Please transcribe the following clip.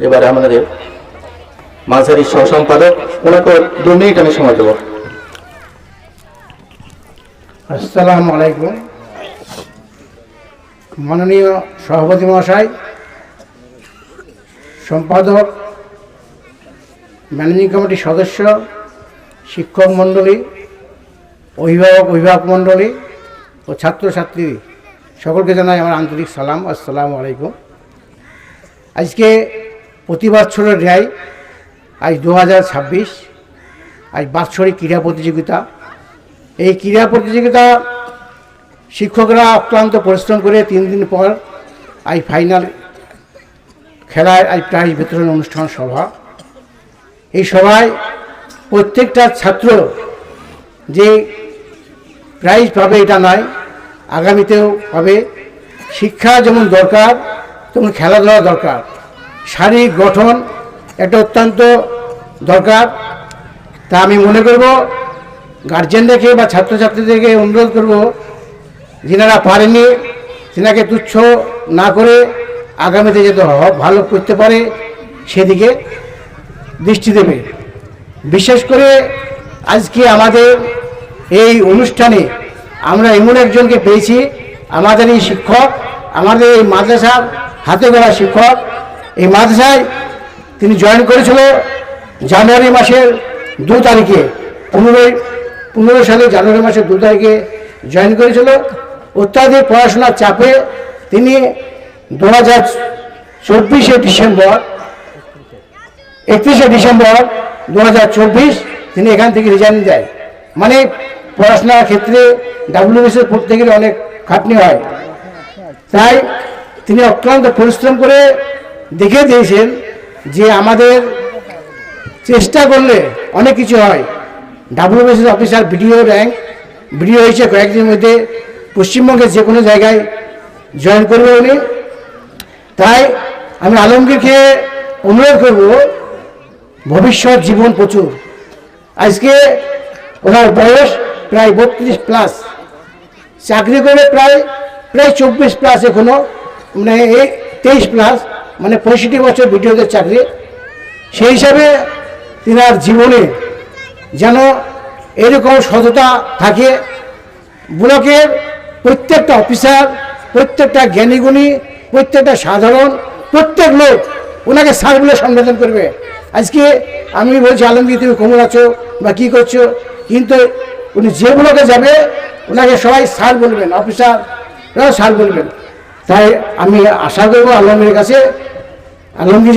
এবারে আমাদের মাঝারি সহ সম্পাদক, ওনাকে 2 মিনিট আমি সময় দেব। আসসালামু আলাইকুম। মাননীয় সভাপতি মহাশয়, সম্পাদক, ম্যানেজিং কমিটির সদস্য, শিক্ষক মণ্ডলী, অভিভাবক মণ্ডলী ও ছাত্রছাত্রী সকলকে জানাই আমার আন্তরিক সালাম। আসসালামু আলাইকুম। আজকে প্রতি বছরের ন্যায় আজ 2026, আজ বাৎসরিক ক্রীড়া প্রতিযোগিতা। এই ক্রীড়া প্রতিযোগিতা শিক্ষকরা অক্লান্ত পরিশ্রম করে 3 দিন পর আজ ফাইনাল খেলায় আজ প্রাইজ বিতরণ অনুষ্ঠান সভা। এই সভায় প্রত্যেকটা ছাত্র যে প্রাইজ পাবে এটা নয়, আগামীতেও পাবে। শিক্ষা যেমন দরকার তেমন খেলাধুলা দরকার, শারীরিক গঠন এটা অত্যন্ত দরকার। তা আমি মনে করব গার্জেনদেরকে বা ছাত্রছাত্রীদেরকে অনুরোধ করব, যিনারা পারেনি তিনাকে তুচ্ছ না করে আগামীতে যাতে ভালো করতে পারে সেদিকে দৃষ্টি দেবে। বিশেষ করে আজকে আমাদের এই অনুষ্ঠানে আমরা এমন একজনকে পেয়েছি, আমাদের এই শিক্ষক, আমাদের এই মাদ্রাসার হাতে গড়া শিক্ষক। এই মাদ্রাসায় তিনি জয়েন করেছিল জানুয়ারি মাসের 2 তারিখে, 15 সালে জানুয়ারি মাসের 2 তারিখে জয়েন করেছিল। অত্যাধিক পড়াশোনার চাপে তিনি 31শে ডিসেম্বর 2024 তিনি এখান থেকে রিজাইন দেয়। মানে পড়াশোনার ক্ষেত্রে WBCS পড়তে গেলে অনেক খাটনি হয়, তাই তিনি অক্লান্ত পরিশ্রম করে দেখে দিয়েছেন যে আমাদের চেষ্টা করলে অনেক কিছু হয়। WBCS অফিসার ভিডিও হয়েছে কয়েকদিনের মধ্যে, পশ্চিমবঙ্গের যে কোনো জায়গায় জয়েন করবে উনি। তাই আমি আলমগীরকে অনুরোধ করব, ভবিষ্যৎ জীবন প্রচুর। আজকে ওনার বয়স প্রায় 32+, চাকরি করে প্রায় 24+, এখনো মানে 23+, মানে 65 বছর ভিডিওদের চাকরি। সেই হিসাবে তিনার জীবনে যেন এরকম সততা থাকে। ব্লকের প্রত্যেকটা অফিসার, প্রত্যেকটা জ্ঞানীগুণী, প্রত্যেকটা সাধারণ, প্রত্যেক লোক ওনাকে স্যার বলে সম্বোধন করবে। আজকে আমি বলছি, আলমগীর তুমি কেমন আছো বা কী করছো, কিন্তু উনি যে ব্লকে যাবে ওনাকে সবাই স্যার বলবেন, অফিসাররাও স্যার বলবেন। তাই আমি আশা করবো আলমগীরের কাছে, আলমগীর